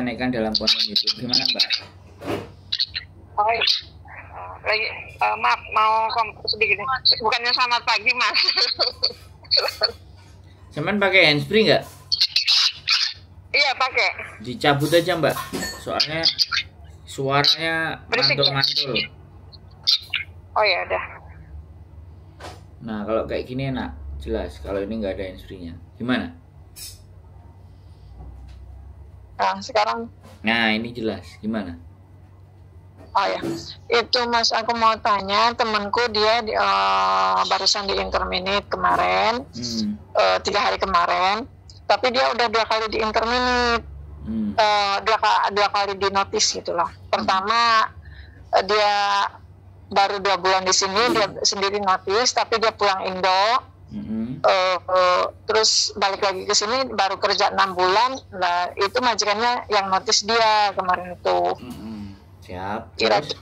menaikkan dalam konten YouTube. Gimana Mbak? Oh, lagi maaf mau sedikit nih. Bukannya selamat pagi Mas. Cuman pakai handsfree nggak? Iya pakai. Dicabut aja Mbak. Soalnya suaranya Berisik, mantul-mantul. Oh ya udah. Nah kalau kayak gini enak, jelas. Kalau ini nggak ada handsfree-nya, gimana? Nah sekarang. Nah ini jelas, gimana? Oh ya, itu Mas aku mau tanya, temanku dia barusan di interminate kemarin, 3 hari kemarin, tapi dia udah 2 kali di interminate, 2 kali di notice gitulah. Pertama dia baru 2 bulan di sini, dia sendiri notice, tapi dia pulang Indo, terus balik lagi ke sini baru kerja 6 bulan, lah itu majikannya yang notice dia kemarin itu. Siap. Kira-kira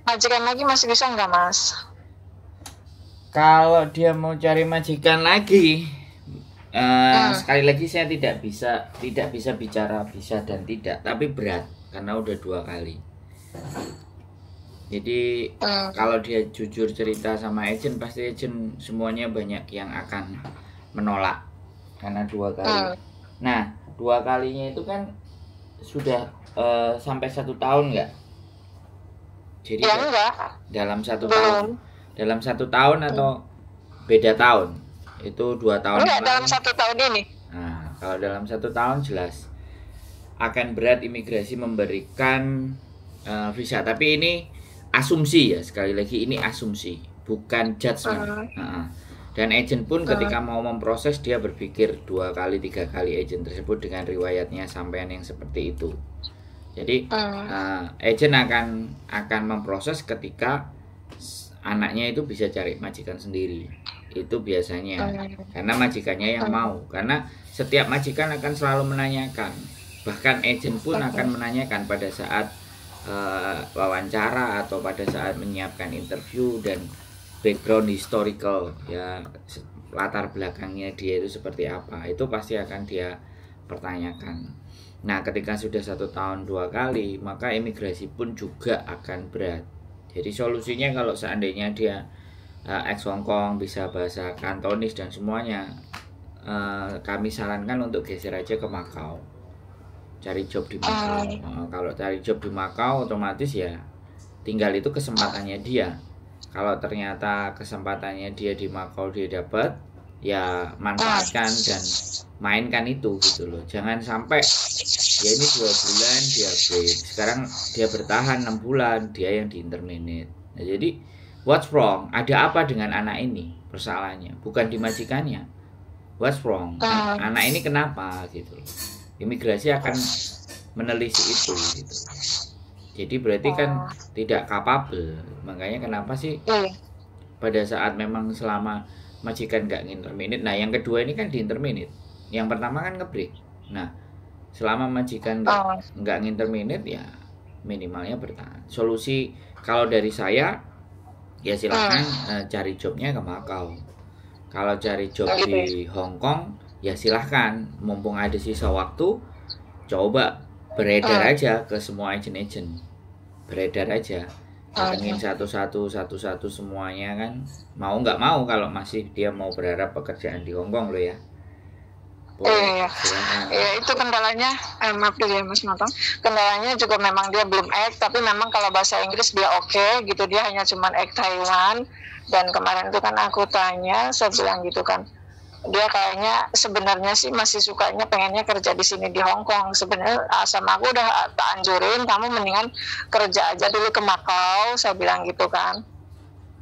majikan lagi masih bisa nggak Mas? Kalau dia mau cari majikan lagi, sekali lagi saya tidak bisa bicara bisa dan tidak, tapi berat karena udah 2 kali. Jadi kalau dia jujur cerita sama agent, pasti agent semuanya banyak yang akan menolak karena 2 kali. Nah 2 kalinya itu kan sudah sampai 1 tahun nggak? Jadi ya, enggak. Dalam 1 tahun, dalam 1 tahun atau beda tahun? Itu 2 tahun. Enggak, dalam 1 tahun ini. Nah kalau dalam 1 tahun jelas akan berat imigrasi memberikan visa. Tapi ini asumsi ya, sekali lagi ini asumsi, bukan judgement. Dan agent pun ketika mau memproses dia berpikir 2 kali 3 kali agent tersebut dengan riwayatnya sampean yang seperti itu. Jadi agent akan memproses ketika anaknya itu bisa cari majikan sendiri. Itu biasanya karena majikannya yang mau. Karena setiap majikan akan selalu menanyakan. Bahkan agent pun akan menanyakan pada saat wawancara atau pada saat menyiapkan interview dan background historical, ya latar belakangnya dia itu seperti apa, itu pasti akan dia pertanyakan. Nah ketika sudah 1 tahun 2 kali, maka imigrasi pun juga akan berat. Jadi solusinya kalau seandainya dia ex Hongkong, bisa bahasa Kantonis dan semuanya, kami sarankan untuk geser aja ke Makau, cari job di Makau. Kalau cari job di Makau otomatis ya tinggal itu kesempatannya dia. Kalau ternyata kesempatannya dia di Makau dia dapat, ya manfaatkan dan mainkan itu gitu loh. Jangan sampai ya ini 2 bulan dia break, sekarang dia bertahan 6 bulan dia yang di interminate. Nah, jadi what's wrong? Ada apa dengan anak ini? Persoalannya bukan di majikannya. What's wrong? Anak ini kenapa gitu loh. Imigrasi akan menelisik itu gitu. Jadi berarti kan tidak capable. Makanya kenapa sih pada saat memang selama majikan nggak nginterminate. Nah yang kedua ini kan di interminate. Yang pertama kan ngebreak. Nah selama majikan nggak nginterminate ya minimalnya bertahan. Solusi kalau dari saya ya silahkan cari jobnya ke Makau. Kalau cari job di Hongkong ya silahkan, mumpung ada sisa waktu, coba beredar aja ke semua agent-agent, beredar aja, datengin satu-satu semuanya kan, mau nggak mau. Kalau masih dia mau berharap pekerjaan di Hongkong loh ya. Iya, itu kendalanya, maaf dulu ya Mas Matang, kendalanya juga memang dia belum act, tapi memang kalau bahasa Inggris dia oke gitu, dia hanya cuman act Taiwan. Dan kemarin itu kan aku tanya, saya bilang gitu kan, dia kayaknya sebenarnya sih masih sukanya pengennya kerja di sini di Hong Kong. Sebenarnya sama aku udah tak anjurin, kamu mendingan kerja aja dulu ke Makau, saya bilang gitu kan.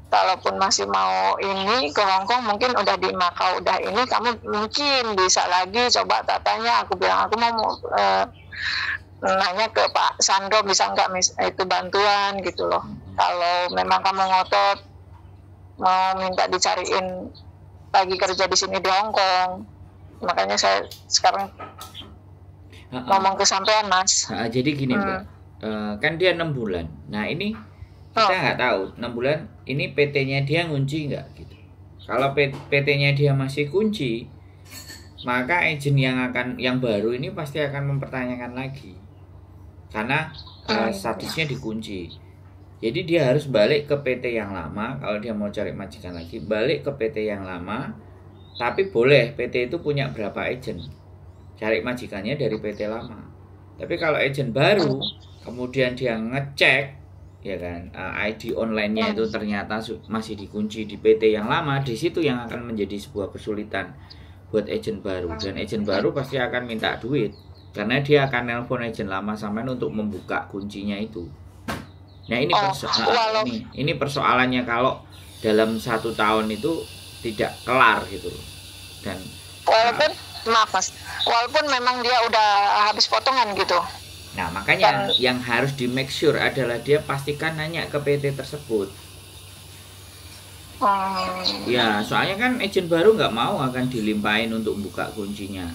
Kalaupun masih mau ini ke Hong Kong, mungkin udah di Makau udah ini, kamu mungkin bisa lagi coba tatanya. Aku bilang aku mau nanya ke Pak Sandro bisa nggak itu bantuan gitu loh. Kalau memang kamu ngotot mau minta dicariin lagi kerja di sini di Hong Kong, makanya saya sekarang ngomong ke sampean Mas. Jadi gini Mbak, kan dia 6 bulan. Nah ini kita nggak tahu 6 bulan ini PT-nya dia ngunci nggak gitu. Kalau PT-nya dia masih kunci, maka agent yang baru ini pasti akan mempertanyakan lagi karena statusnya dikunci. Jadi dia harus balik ke PT yang lama kalau dia mau cari majikan lagi, balik ke PT yang lama. Tapi boleh PT itu punya berapa agent, cari majikannya dari PT lama. Tapi kalau agent baru kemudian dia ngecek ya kan ID online-nya itu ternyata masih dikunci di PT yang lama, di situ yang akan menjadi sebuah kesulitan buat agent baru. Dan agent baru pasti akan minta duit karena dia akan nelpon agent lama sampean untuk membuka kuncinya itu. Nah ini persoalannya kalau dalam 1 tahun itu tidak kelar gitu. Dan walaupun maaf Mas, walaupun memang dia udah habis potongan gitu. Nah makanya yang harus di make sure adalah dia pastikan nanya ke PT tersebut. Ya soalnya kan agent baru nggak mau akan dilimpahin untuk buka kuncinya.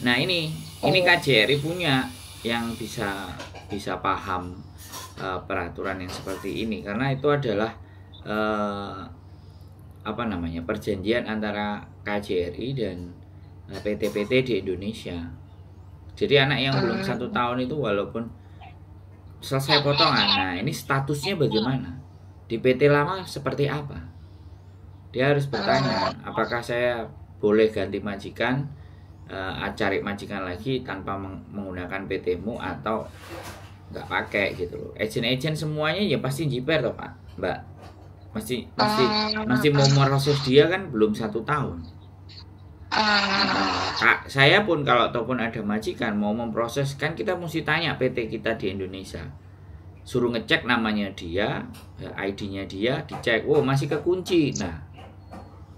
Nah ini KJRI punya yang bisa paham peraturan yang seperti ini, karena itu adalah perjanjian antara KJRI dan PT-PT di Indonesia. Jadi anak yang belum 1 tahun itu walaupun selesai potongan, nah ini statusnya bagaimana? Di PT lama seperti apa? Dia harus bertanya, apakah saya boleh ganti majikan, cari majikan lagi tanpa menggunakan PT-mu atau nggak pakai gitu loh. Agent semuanya ya pasti jiper toh Pak, Mbak. Masih mau proses dia kan belum 1 tahun. Saya pun kalau ataupun ada majikan mau memproses kan kita mesti tanya PT kita di Indonesia, suruh ngecek namanya dia, ID-nya dia, dicek, masih kekunci. Nah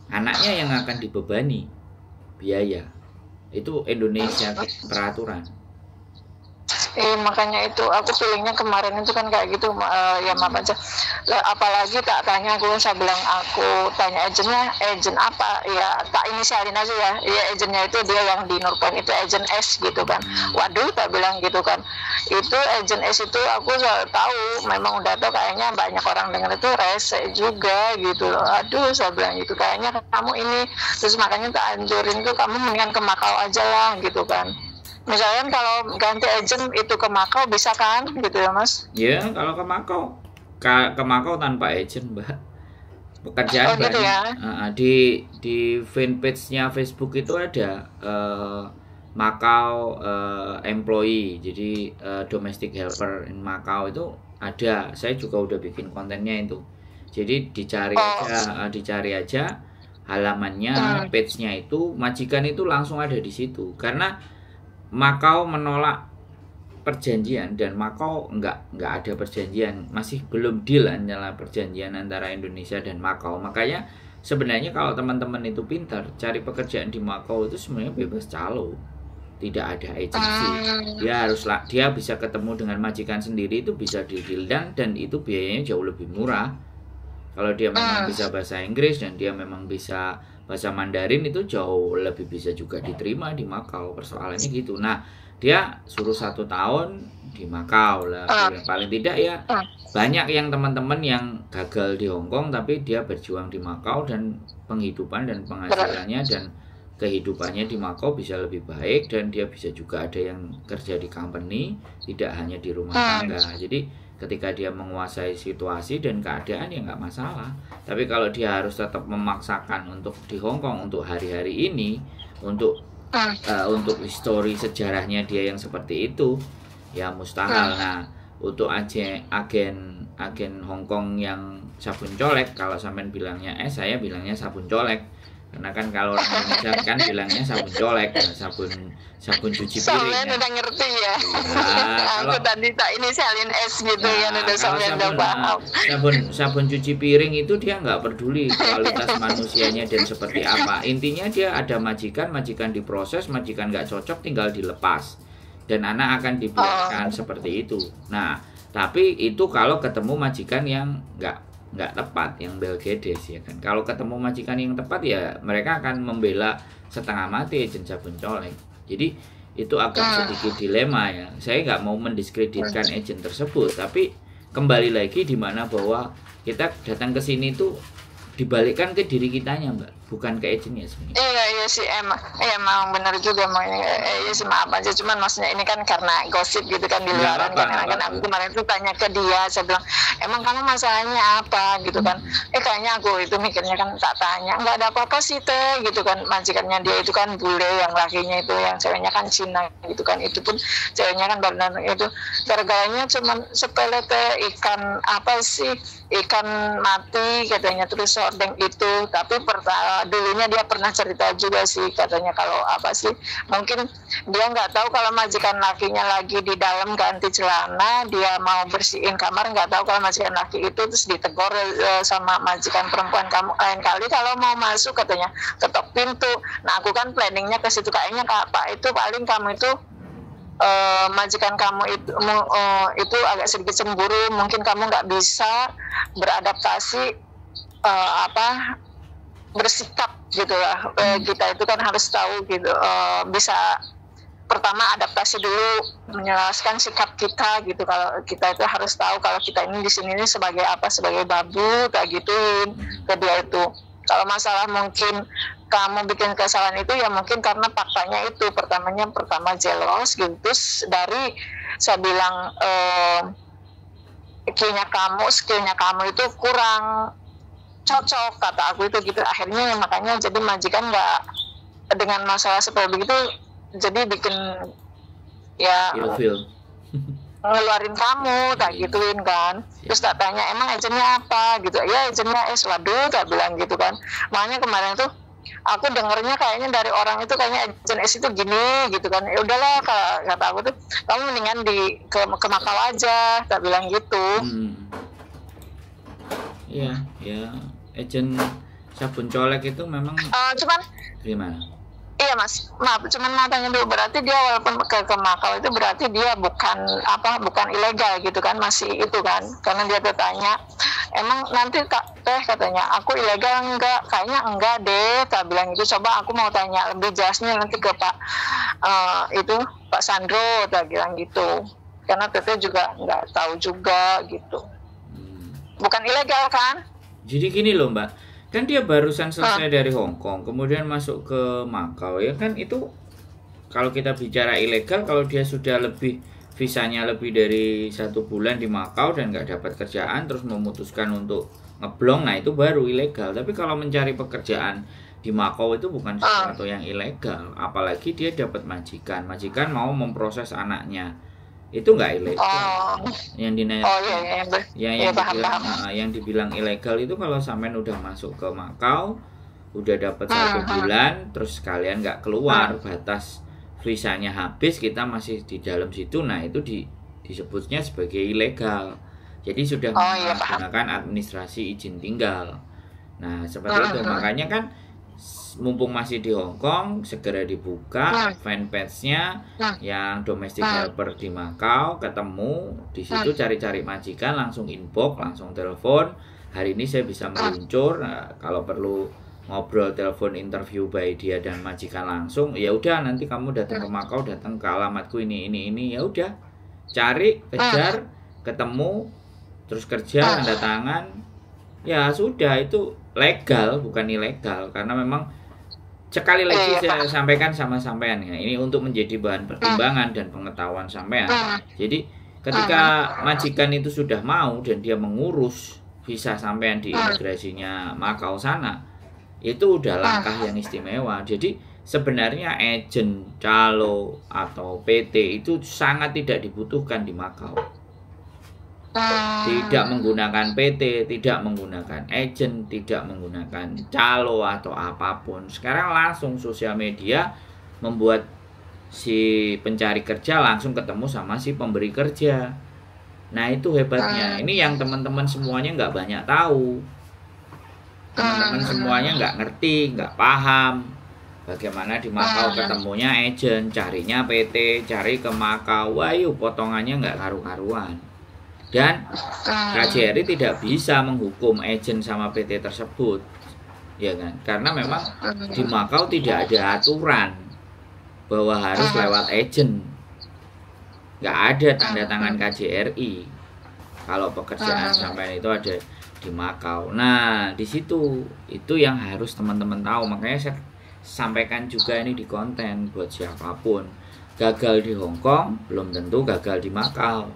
anaknya yang akan dibebani biaya, itu Indonesia peraturan. Makanya itu aku feelingnya kemarin itu kan kayak gitu, ya maaf aja. Apalagi tak tanya aku, saya bilang aku tanya agentnya, agent apa, ya tak inisialin aja ya agentnya itu dia yang di Nurpan itu agent S gitu kan. Waduh, tak bilang gitu kan. Itu agent S itu aku tahu, memang udah tahu kayaknya banyak orang dengar itu rese juga gitu loh. Aduh, saya bilang gitu, kayaknya kamu ini, terus makanya tak anjurin tuh kamu mendingan ke Makau aja lah gitu kan. Misalnya kalau ganti agent itu ke Makau bisa kan gitu ya Mas? Ya kalau ke Makau tanpa agent Mbak, pekerjaan gitu ya? Di fanpage-nya Facebook itu ada Makau employee, jadi domestic helper in Makau itu ada. Saya juga udah bikin kontennya itu, jadi dicari aja halamannya, page-nya itu majikan itu langsung ada di situ. Karena Makau menolak perjanjian dan Makau nggak ada perjanjian, masih belum deal antara perjanjian antara Indonesia dan Makau. Makanya sebenarnya kalau teman-teman itu pintar cari pekerjaan di Makau itu sebenarnya bebas calo, tidak ada agensi. Dia bisa ketemu dengan majikan sendiri, itu bisa di deal dan itu biayanya jauh lebih murah. Kalau dia memang bisa bahasa Inggris dan dia memang bisa bahasa Mandarin, itu jauh lebih bisa juga diterima di Makau. Persoalannya gitu. Nah dia suruh 1 tahun di Makau lah, paling tidak ya. Banyak yang teman-teman yang gagal di Hong Kong tapi dia berjuang di Makau dan penghidupan dan penghasilannya dan kehidupannya di Makau bisa lebih baik, dan dia bisa juga ada yang kerja di company, tidak hanya di rumah tangga. Jadi ketika dia menguasai situasi dan keadaan ya nggak masalah. Tapi kalau dia harus tetap memaksakan untuk di Hong Kong untuk hari-hari ini, untuk histori sejarahnya dia yang seperti itu, ya mustahil. Nah untuk agen Hong Kong yang sabun colek, kalau sampean bilangnya saya bilangnya sabun colek. Karena kan kalau orang Indonesia kan bilangnya sabun colek, sabun cuci piring. Soalnya udah ngerti ya. Aku tadi tak inisialin S gitu ya, udah sampean udah paham. Sabun cuci piring itu dia nggak peduli kualitas manusianya dan seperti apa. Intinya dia ada majikan diproses, majikan nggak cocok tinggal dilepas. Dan anak akan dibiarkan seperti itu. Nah, tapi itu kalau ketemu majikan yang nggak tepat, yang belgedes ya kan. Kalau ketemu majikan yang tepat ya mereka akan membela setengah mati agent sabun colek. Jadi itu agak sedikit dilema ya. Saya nggak mau mendiskreditkan agent tersebut, tapi kembali lagi di mana bahwa kita datang ke sini tuh dibalikkan ke diri kitanya Mbak. bukan ke agentnya sebenarnya. Iya sih emang benar juga iya sih, maaf aja, cuman maksudnya ini kan karena gosip gitu kan di luaran kan. Aku kemarin tuh tanya ke dia, saya bilang emang kamu masalahnya apa gitu kan. Kayaknya aku itu mikirnya kan tak tanya, nggak ada apa-apa sih teh gitu kan. Majikannya dia itu kan bule, yang lakinya itu, yang ceweknya kan Cina gitu kan. Itu pun ceweknya kan benar itu gara-garanya cuman sepele teh, ikan apa sih, ikan mati katanya, terus hordeng itu. Tapi dulunya dia pernah cerita juga sih katanya kalau apa sih, mungkin dia nggak tahu kalau majikan lakinya lagi di dalam ganti celana, dia mau bersihin kamar, nggak tahu kalau majikan laki itu, terus ditegur sama majikan perempuan, kamu lain kali kalau mau masuk katanya ketok pintu. Nah aku kan planningnya ke situ, kayaknya Pak itu paling kamu itu majikan kamu itu agak sedikit cemburu, mungkin kamu nggak bisa beradaptasi bersikap gitu lah. Kita itu kan harus tahu gitu, bisa pertama adaptasi dulu, menjelaskan sikap kita gitu. Kalau kita itu harus tahu kalau kita ini di sini sebagai apa, sebagai babu, kayak gituin ke dia itu. Kalau masalah mungkin kamu bikin kesalahan itu ya mungkin karena faktanya itu pertama jealous gitu. Terus dari saya bilang skillnya kamu itu kurang cocok kata aku itu gitu. Akhirnya makanya jadi majikan nggak, dengan masalah seperti begitu jadi bikin ya ngeluarin kamu tak gituin kan. Terus tak tanya emang agentnya apa gitu, ya agentnya waduh tak bilang gitu kan. Makanya kemarin tuh aku dengernya kayaknya dari orang itu kayaknya agent S itu gini gitu kan. Ya udahlah kata aku tuh, kamu mendingan ke Makau aja tak bilang gitu. Iya agent sabun colek itu memang cuman gimana? Iya mas, maaf, cuman mau tanya dulu, berarti dia walaupun ke Makau itu berarti dia bukan ilegal gitu kan, masih itu kan? Karena dia bertanya, emang nanti katanya aku ilegal enggak? Kayaknya enggak deh, tak bilang itu. Coba aku mau tanya lebih jelasnya nanti ke Pak Sandro, tak bilang gitu. Karena teteh juga nggak tahu juga gitu. Bukan ilegal kan? Jadi gini loh Mbak, kan dia barusan selesai dari Hong Kong, kemudian masuk ke Makau ya kan. Itu kalau kita bicara ilegal, kalau dia sudah visanya lebih dari 1 bulan di Makau dan nggak dapat kerjaan, terus memutuskan untuk ngeblong, nah itu baru ilegal. Tapi kalau mencari pekerjaan di Makau itu bukan sesuatu yang ilegal, apalagi dia dapat majikan mau memproses anaknya, itu nggak ilegal. Yang dibilang ilegal itu kalau sampean udah masuk ke Makau, udah dapat 1 bulan, terus kalian nggak keluar, batas visanya habis, kita masih di dalam situ, nah itu disebutnya sebagai ilegal. Jadi sudah menggunakan administrasi izin tinggal. Nah seperti itu, makanya kan mumpung masih di Hong Kong, segera dibuka fanpage-nya yang domestic helper di Makau, ketemu di situ, cari-cari majikan, langsung inbox, langsung telepon. Hari ini saya bisa meluncur. Nah, kalau perlu ngobrol, telepon, interview by dia dan majikan langsung, ya udah nanti kamu datang ke Makau, datang ke alamatku ini, ya udah, cari, kejar, ketemu, terus kerja, tanda tangan, ya sudah, itu legal bukan ilegal. Karena memang sekali lagi saya sampaikan sama sampean ya, ini untuk menjadi bahan pertimbangan dan pengetahuan sampean. Jadi ketika majikan itu sudah mau dan dia mengurus visa sampean di imigrasinya Makau sana, itu udah langkah yang istimewa. Jadi sebenarnya agen, calo atau PT itu sangat tidak dibutuhkan di Makau. Tidak menggunakan PT, tidak menggunakan agen, tidak menggunakan calo atau apapun. Sekarang langsung sosial media membuat si pencari kerja langsung ketemu sama si pemberi kerja. Nah itu hebatnya. Ini yang teman-teman semuanya nggak banyak tahu. Teman-teman semuanya nggak ngerti, nggak paham bagaimana di Makau ketemunya agen, carinya PT, cari ke Makau, wah yuk potongannya nggak karu-karuan. Dan KJRI tidak bisa menghukum agen sama PT tersebut, ya kan? Karena memang di Makau tidak ada aturan bahwa harus lewat agen, nggak ada tanda tangan KJRI. Kalau pekerjaan sampai itu ada di Makau. Nah, di situ itu yang harus teman-teman tahu. Makanya saya sampaikan juga ini di konten buat siapapun. Gagal di Hong Kong belum tentu gagal di Makau.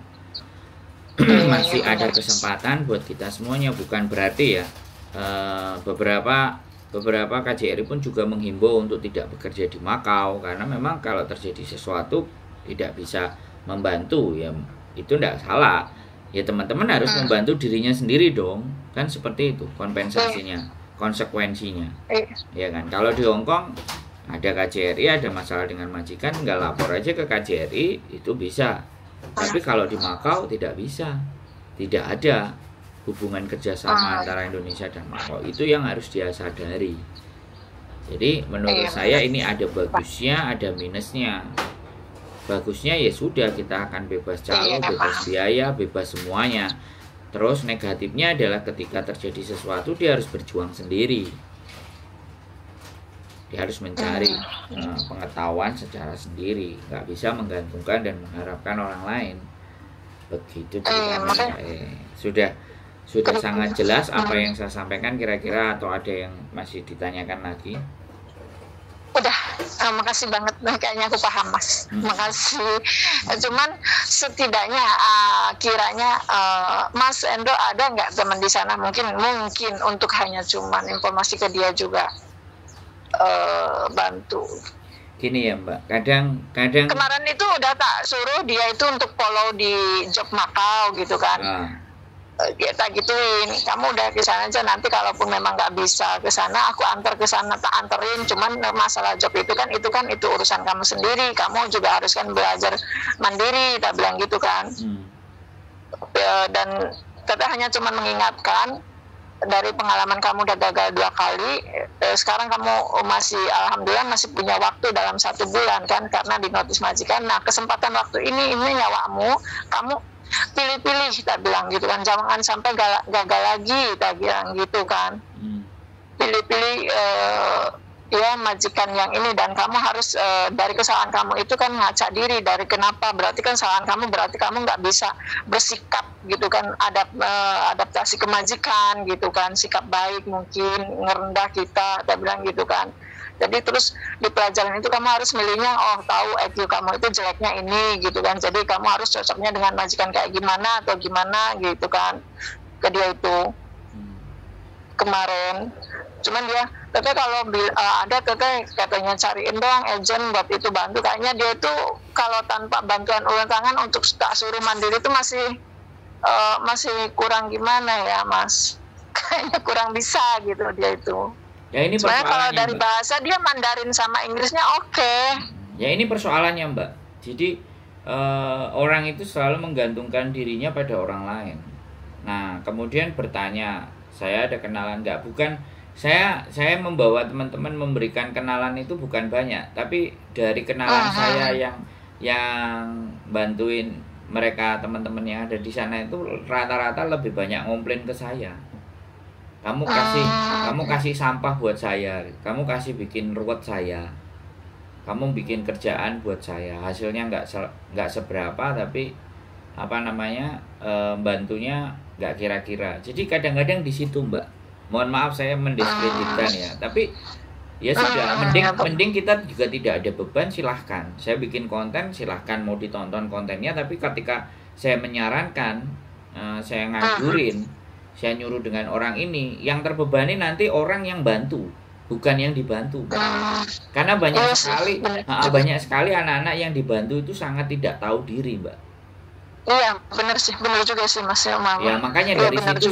Masih ada kesempatan buat kita semuanya. Bukan berarti ya beberapa KJRI pun juga menghimbau untuk tidak bekerja di Makau, karena memang kalau terjadi sesuatu tidak bisa membantu ya, itu tidak salah ya, teman-teman harus membantu dirinya sendiri dong, kan seperti itu kompensasinya, konsekuensinya ya kan. Kalau di Hong Kong ada KJRI ada masalah dengan majikan, nggak lapor aja ke KJRI itu bisa, tapi kalau di Makau tidak bisa, tidak ada hubungan kerjasama antara Indonesia dan Makau. Itu yang harus dia sadari. Jadi menurut saya ini ada bagusnya, ada minusnya. Bagusnya ya sudah, kita akan bebas calo, bebas biaya, bebas semuanya. Terus negatifnya adalah ketika terjadi sesuatu dia harus berjuang sendiri. Dia harus mencari pengetahuan secara sendiri, nggak bisa menggantungkan dan mengharapkan orang lain. Begitu ceritanya. Sudah sangat jelas apa yang saya sampaikan kira-kira, atau ada yang masih ditanyakan lagi? Udah, makasih banget, kayaknya aku paham Mas. Makasih. Cuman setidaknya kiranya Mas Endo ada nggak teman di sana mungkin untuk hanya cuman informasi ke dia juga bantu. Gini ya Mbak, kadang kemarin itu udah tak suruh dia itu untuk follow di Job Makau gitu kan. Kita gituin, kamu udah ke sana aja, nanti kalaupun memang nggak bisa ke sana aku antar ke sana, tak anterin, cuman masalah job itu urusan kamu sendiri, kamu juga harus kan belajar mandiri, tak bilang gitu kan. Dan kita hanya cuman mengingatkan dari pengalaman kamu udah gagal 2 kali, sekarang kamu alhamdulillah masih punya waktu dalam 1 bulan kan, karena di notis majikan. Nah, kesempatan waktu ini nyawamu, kamu pilih-pilih, kita bilang gitu kan, jangan sampai gagal lagi, kita bilang gitu kan. Pilih-pilih ya majikan yang ini, dan kamu harus dari kesalahan kamu itu kan ngaca diri dari kenapa, berarti kan kesalahan kamu, berarti kamu nggak bisa bersikap gitu kan, adaptasi ke majikan gitu kan, sikap baik mungkin ngerendah kita bilang gitu kan. Jadi terus di pelajaran itu kamu harus milihnya, tahu IQ kamu itu jeleknya ini gitu kan, jadi kamu harus cocoknya dengan majikan kayak gimana atau gimana gitu kan, ke dia itu kemarin. Cuman dia teteh kalau ada teteh katanya cariin dong agent buat itu bantu, kayaknya dia itu kalau tanpa bantuan ulang tangan untuk tak suruh mandiri itu masih kurang gimana ya Mas, kayaknya kurang bisa gitu dia itu. Ya ini sebenarnya kalau dari Mbak, bahasa dia Mandarin sama Inggrisnya oke. Ya ini persoalannya Mbak. Jadi orang itu selalu menggantungkan dirinya pada orang lain. Nah kemudian bertanya, saya ada kenalan nggak? Bukan, saya membawa teman-teman memberikan kenalan itu bukan banyak, tapi dari kenalan saya yang bantuin mereka, teman-teman yang ada di sana itu rata-rata lebih banyak ngomplain ke saya. Kamu kasih sampah buat saya, kamu kasih bikin ruwet saya, kamu bikin kerjaan buat saya, hasilnya nggak seberapa, tapi bantunya nggak kira-kira. Jadi kadang-kadang di situ Mbak, mohon maaf saya mendiskreditkan ya, tapi ya sudah, mending kita juga tidak ada beban, silahkan saya bikin konten, silahkan mau ditonton kontennya, tapi ketika saya menyarankan, saya ngajurin, saya nyuruh dengan orang ini, yang terbebani nanti orang yang bantu, bukan yang dibantu. Karena banyak sekali anak-anak yang dibantu itu sangat tidak tahu diri Mbak. Iya benar sih, benar juga sih Mas ya, Mama. Ya makanya dari situ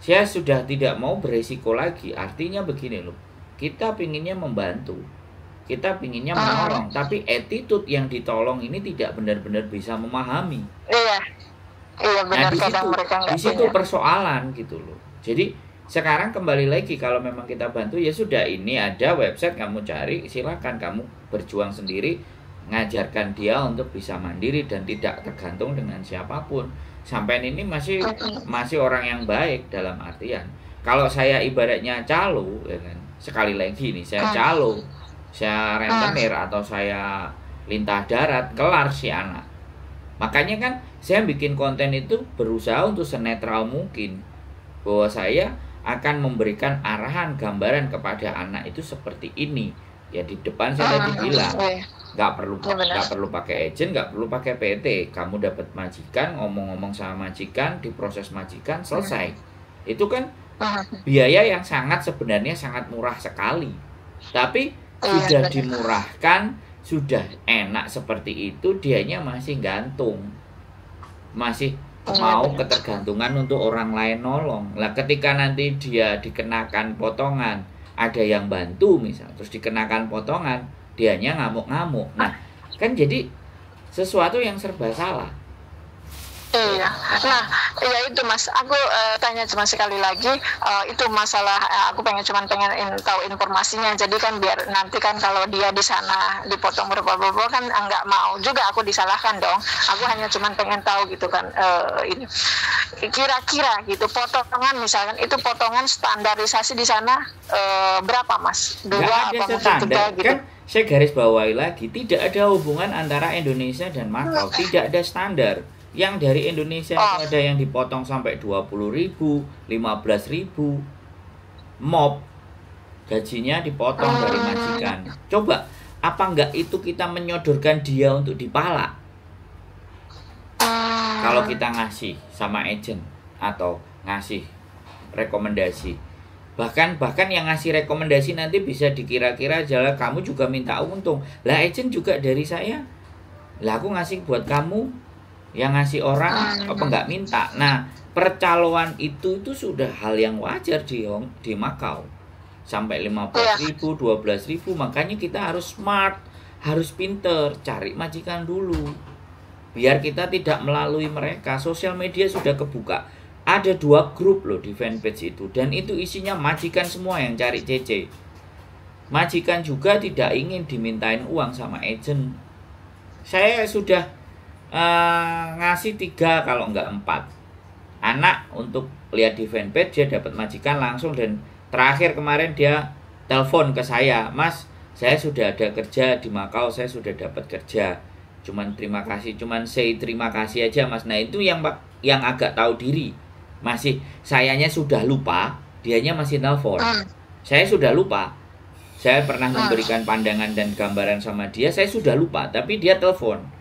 saya sudah tidak mau beresiko lagi. Artinya begini loh, kita pinginnya membantu, kita pinginnya menolong, tapi attitude yang ditolong ini tidak benar-benar bisa memahami. Iya benar, di situ persoalan gitu loh. Jadi sekarang kembali lagi, kalau memang kita bantu ya sudah, ini ada website kamu cari, silakan kamu berjuang sendiri, ngajarkan dia untuk bisa mandiri dan tidak tergantung dengan siapapun. Sampai ini masih orang yang baik, dalam artian kalau saya ibaratnya calo ya kan, sekali lagi nih saya calo, saya rentenir atau saya lintah darat, kelar si anak. Makanya kan saya bikin konten itu berusaha untuk senetral mungkin. bahwa saya akan memberikan arahan gambaran kepada anak itu seperti ini. Ya di depan saya tadi bilang nggak perlu pakai agent, nggak perlu pakai PT. Kamu dapat majikan, ngomong-ngomong sama majikan, diproses majikan, selesai. Itu kan biaya yang sebenarnya sangat murah sekali. Tapi sudah dimurahkan, sudah enak seperti itu, dianya masih gantung, masih mau ketergantungan untuk orang lain nolong. Lah ketika nanti dia dikenakan potongan, ada yang bantu misal, terus dikenakan potongan, dianya ngamuk-ngamuk. Nah, kan jadi sesuatu yang serba salah. Iya, nah ya itu Mas, aku tanya cuma sekali lagi, itu masalah aku pengen tahu informasinya, jadi kan biar nanti kan kalau dia di sana dipotong berapa kan nggak mau juga aku disalahkan dong, aku hanya cuma pengen tahu gitu kan, ini kira-kira gitu potongan misalkan itu potongan standarisasi di sana berapa Mas? 2 apa mungkin 3 gitu? Kan saya garis bawahi lagi, tidak ada hubungan antara Indonesia dan Makau, tidak ada standar. Yang dari Indonesia itu ada yang dipotong sampai 20.000, 15.000. Mob gajinya dipotong dari majikan. Coba, apa enggak itu kita menyodorkan dia untuk dipalak? Kalau kita ngasih sama agent atau ngasih rekomendasi. Bahkan yang ngasih rekomendasi nanti bisa dikira-kira jalan kamu juga minta untung. Lah agent juga dari saya. Lah aku ngasih buat kamu, yang ngasih orang apa enggak minta. Nah, percaloan itu sudah hal yang wajar di Makau. Sampai 15.000, 12.000, makanya kita harus smart, harus pinter, cari majikan dulu. Biar kita tidak melalui mereka. Sosial media sudah kebuka. Ada 2 grup loh di fanpage itu, dan itu isinya majikan semua yang cari CC. Majikan juga tidak ingin dimintain uang sama agent. Saya sudah ngasih 3 kalau enggak 4 anak untuk lihat di fanpage, dia dapat majikan langsung. Dan terakhir kemarin dia telepon ke saya, Mas, saya sudah ada kerja di Makau, saya sudah dapat kerja, cuman terima kasih, cuman say terima kasih aja Mas. Nah itu yang agak tahu diri, masih sayanya sudah lupa, dianya masih telepon. Saya sudah lupa, saya pernah memberikan pandangan dan gambaran sama dia, saya sudah lupa, tapi dia telepon.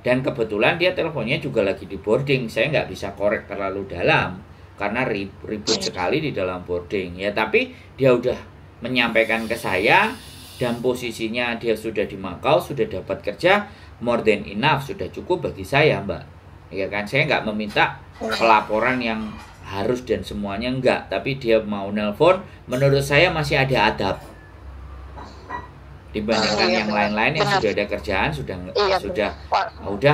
Dan kebetulan dia teleponnya juga lagi di boarding. Saya nggak bisa korek terlalu dalam karena ribut sekali di dalam boarding. Ya tapi dia udah menyampaikan ke saya, dan posisinya dia sudah di Makau, sudah dapat kerja, more than enough, sudah cukup bagi saya, Mbak. Ya kan, saya nggak meminta pelaporan yang harus dan semuanya, enggak. Tapi dia mau nelpon, menurut saya masih ada adab dibandingkan yang lain-lain yang sudah ada kerjaan, udah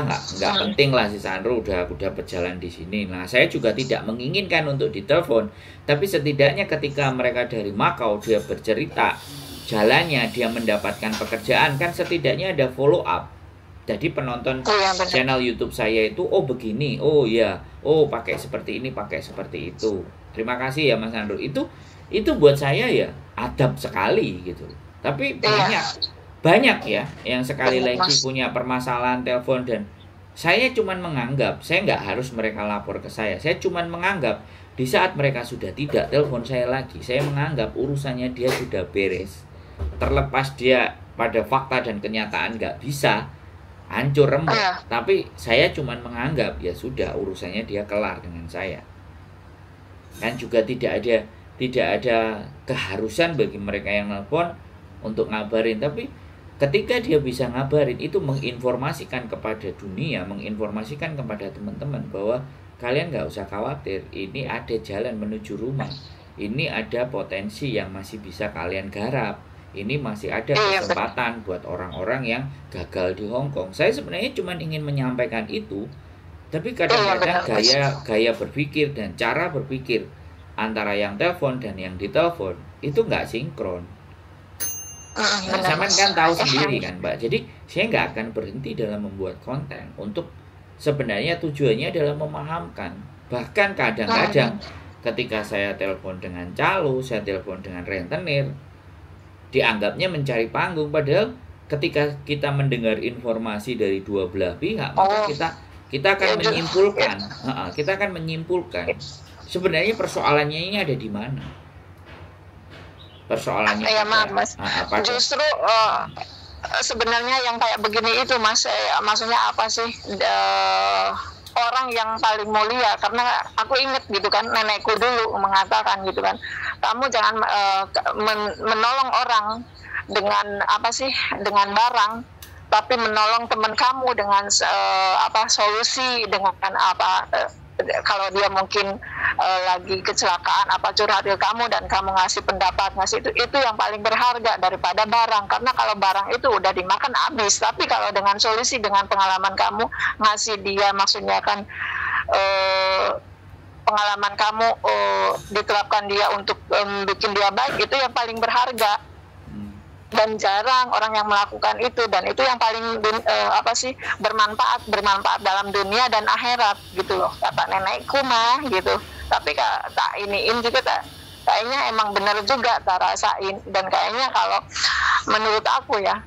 nggak penting lah si Sandro udah berjalan di sini. Nah saya juga tidak menginginkan untuk ditelepon, tapi setidaknya ketika mereka dari Makau dia bercerita jalannya dia mendapatkan pekerjaan, kan setidaknya ada follow up. Jadi penonton channel YouTube saya itu, oh begini, oh ya, oh pakai seperti ini, pakai seperti itu. Terima kasih ya Mas Sandro. Itu buat saya ya adab sekali gitu. Tapi banyak ya yang sekali lagi punya permasalahan telepon, dan saya cuman menganggap, saya nggak harus mereka lapor ke saya cuman menganggap di saat mereka sudah tidak telepon saya lagi, saya menganggap urusannya dia sudah beres. Terlepas dia pada fakta dan kenyataan nggak bisa, hancur remuk, tapi saya cuman menganggap ya sudah urusannya dia kelar dengan saya. Kan juga tidak ada keharusan bagi mereka yang nelpon untuk ngabarin, tapi ketika dia bisa ngabarin itu menginformasikan kepada dunia, menginformasikan kepada teman-teman bahwa kalian nggak usah khawatir, ini ada jalan menuju rumah, ini ada potensi yang masih bisa kalian garap, ini masih ada kesempatan buat orang-orang yang gagal di Hong Kong. Saya sebenarnya cuma ingin menyampaikan itu, tapi kadang-kadang gaya berpikir dan cara berpikir antara yang telepon dan yang ditelepon itu nggak sinkron. Sama kan tahu sendiri kan Mbak. Jadi saya nggak akan berhenti dalam membuat konten untuk sebenarnya tujuannya adalah memahamkan. Bahkan kadang-kadang ketika saya telepon dengan calo, saya telepon dengan rentenir, dianggapnya mencari panggung. Padahal ketika kita mendengar informasi dari dua belah pihak, maka kita akan menyimpulkan, sebenarnya persoalannya ini ada di mana? Persoalannya ya maaf Mas, justru sebenarnya yang kayak begini itu Mas, maksudnya apa sih, orang yang paling mulia, karena aku inget gitu kan, nenekku dulu mengatakan gitu kan, kamu jangan menolong orang dengan apa sih, dengan barang, tapi menolong teman kamu dengan solusi, dengan apa, kalau dia mungkin lagi kecelakaan apa, curhat ke kamu dan kamu ngasih pendapat, ngasih itu yang paling berharga daripada barang. Karena kalau barang itu udah dimakan habis, tapi kalau dengan solusi, dengan pengalaman kamu ngasih dia, maksudnya kan pengalaman kamu diterapkan dia untuk bikin dia baik, itu yang paling berharga. Dan jarang orang yang melakukan itu, dan itu yang paling bermanfaat dalam dunia dan akhirat gitu loh, kata nenekku mah gitu. Tapi tak iniin juga, kayaknya emang bener juga tak rasain. Dan kayaknya kalau menurut aku ya,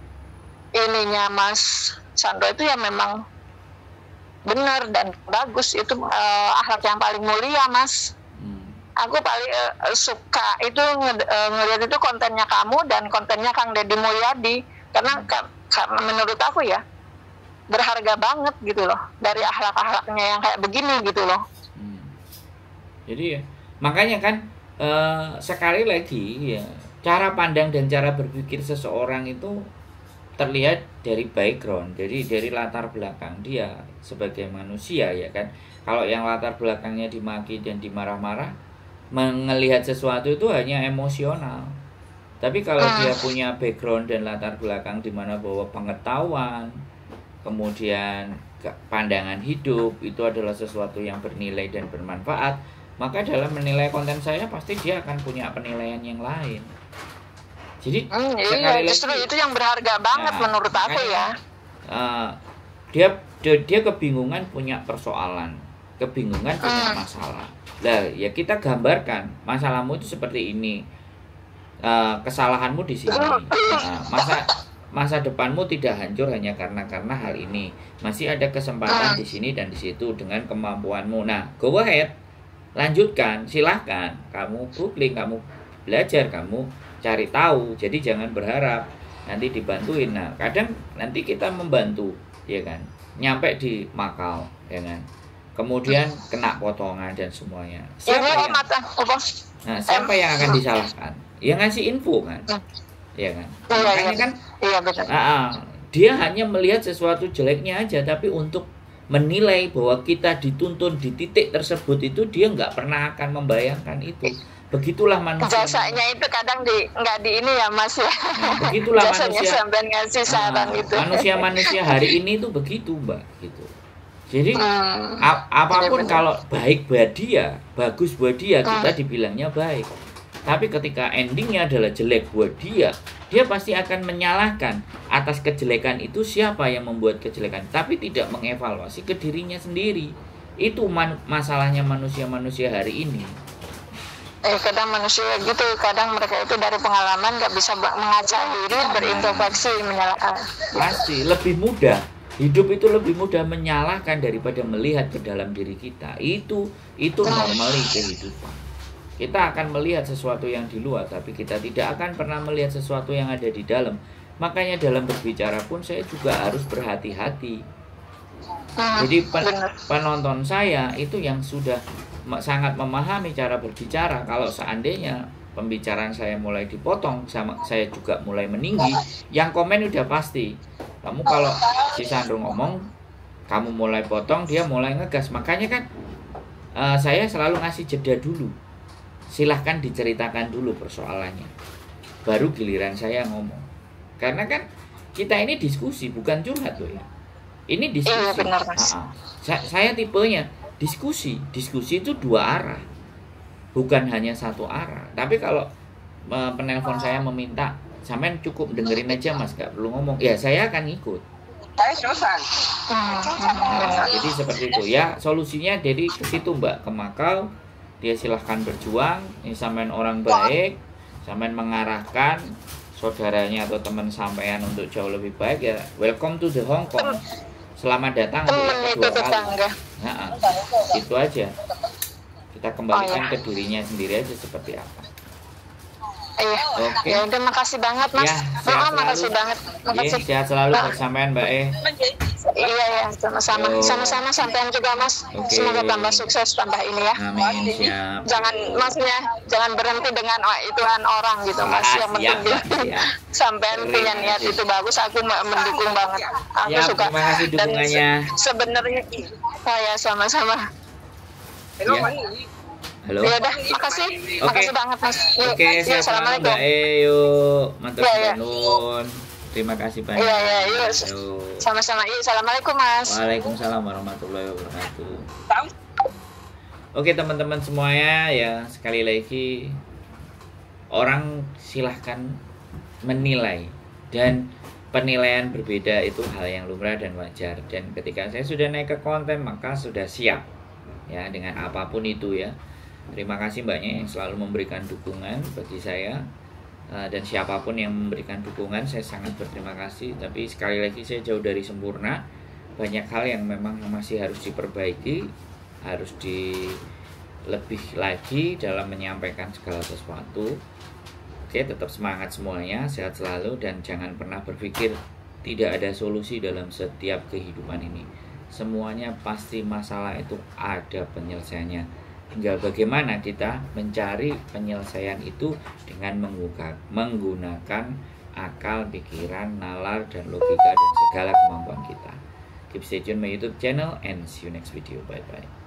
ininya Mas Sandro itu ya memang benar dan bagus, itu akhlak yang paling mulia Mas. Aku paling suka itu ngelihat itu kontennya kamu dan kontennya Kang Deddy Mulyadi, karena menurut aku ya berharga banget gitu loh, dari akhlak-akhlaknya yang kayak begini gitu loh. Jadi ya makanya kan sekali lagi ya, cara pandang dan cara berpikir seseorang itu terlihat dari background, dari latar belakang dia sebagai manusia ya kan. Kalau yang latar belakangnya dimaki dan dimarah-marah, melihat sesuatu itu hanya emosional. Tapi kalau dia punya background dan latar belakang di mana bahwa pengetahuan, kemudian pandangan hidup itu adalah sesuatu yang bernilai dan bermanfaat, maka dalam menilai konten saya pasti dia akan punya penilaian yang lain. Jadi iya, justru itu yang berharga banget menurut aku ya. Dia kebingungan punya persoalan, kebingungan punya masalah. Lah ya kita gambarkan masalahmu itu seperti ini, kesalahanmu di sini, masa depanmu tidak hancur hanya karena hal ini, masih ada kesempatan di sini dan di situ dengan kemampuanmu. Nah, go ahead, lanjutkan, silahkan, kamu publik, kamu belajar, kamu cari tahu. Jadi jangan berharap nanti dibantuin. Nah, kadang nanti kita membantu, ya kan, nyampe di Makau, ya kan, kemudian kena potongan dan semuanya. Siapa yang akan disalahkan? Yang ngasih info kan, ya kan. Makanya kan, dia hanya melihat sesuatu jeleknya aja, tapi untuk menilai bahwa kita dituntun di titik tersebut itu dia nggak pernah akan membayangkan itu. Begitulah manusia. Jasanya itu kadang nggak di ini ya Mas ya. Begitulah jasanya manusia. Sampai ngasih saran itu. Manusia hari ini tuh begitu Mbak, gitu. Jadi apapun kalau baik buat dia, bagus buat dia, kita dibilangnya baik. Tapi ketika endingnya adalah jelek buat dia pasti akan menyalahkan atas kejelekan itu siapa yang membuat kejelekan, tapi tidak mengevaluasi ke dirinya sendiri. Itu masalahnya manusia hari ini. Kadang manusia gitu, kadang mereka itu dari pengalaman nggak bisa mengaca diri, berintrospeksi, menyalahkan. Pasti lebih mudah. Hidup itu lebih mudah menyalahkan daripada melihat ke dalam diri kita. Itu normali kehidupan. Kita akan melihat sesuatu yang di luar, tapi kita tidak akan pernah melihat sesuatu yang ada di dalam. Makanya dalam berbicara pun saya juga harus berhati-hati. Jadi penonton saya itu yang sudah sangat memahami cara berbicara. Kalau seandainya pembicaraan saya mulai dipotong, saya juga mulai meninggi, yang komen udah pasti. Kamu kalau si Sandro ngomong, kamu mulai potong, dia mulai ngegas. Makanya kan saya selalu ngasih jeda dulu. Silahkan diceritakan dulu persoalannya, baru giliran saya ngomong. Karena kan kita ini diskusi, bukan curhat loh ya. Ini diskusi. Benar, saya tipenya diskusi itu dua arah, bukan hanya satu arah. Tapi kalau penelpon saya meminta, sampean cukup dengerin aja Mas, gak perlu ngomong, ya saya akan ikut. Jadi seperti itu ya solusinya. Jadi ke situ Mbak, ke Makau, dia silahkan berjuang. Ini sampean orang baik, sampean mengarahkan saudaranya atau teman sampean untuk jauh lebih baik, ya welcome to the Hong Kong. Selamat datang untuk kedua kali. Itu aja. Kita kembalikan ke dirinya sendiri aja seperti apa. Iya. Oke. Ya udah, makasih banget Mas. Ya, sehat makasih selalu. banget. Makasih. Sehat selalu buat sampean Mbak Iya ya, sama-sama. Yo. Sama-sama sampean juga Mas. Oke. Semoga tambah sukses tambah ini ya. Amin, siap. Jangan berhenti dengan ituan orang gitu Mas. Yang penting sampean punya niat itu bagus, aku mendukung banget. Aku suka. Terima kasih dukungannya. Dan sebenarnya ya sama-sama. Ya. Halo. Ya udah, makasih. Makasih banget Mas. Oke, siap. Assalamualaikum. Mbak yuk. Mantap Ya. Nun. Terima kasih banyak. Iya, yuk. Sama-sama. Assalamualaikum Mas. Waalaikumsalam warahmatullahi wabarakatuh. Oke teman-teman semuanya, ya sekali lagi orang silahkan menilai, dan penilaian berbeda itu hal yang lumrah dan wajar. Dan ketika saya sudah naik ke konten, maka sudah siap ya dengan apapun itu ya. Terima kasih mbaknya yang selalu memberikan dukungan bagi saya, dan siapapun yang memberikan dukungan saya sangat berterima kasih. Tapi sekali lagi saya jauh dari sempurna, banyak hal yang memang masih harus diperbaiki, harus lebih lagi dalam menyampaikan segala sesuatu. Oke, tetap semangat semuanya, sehat selalu, dan jangan pernah berpikir tidak ada solusi dalam setiap kehidupan ini. Semuanya pasti masalah itu ada penyelesaiannya. Tinggal bagaimana kita mencari penyelesaian itu dengan menggunakan akal, pikiran, nalar, dan logika, dan segala kemampuan kita. Keep stay tune my YouTube channel and see you next video. Bye bye.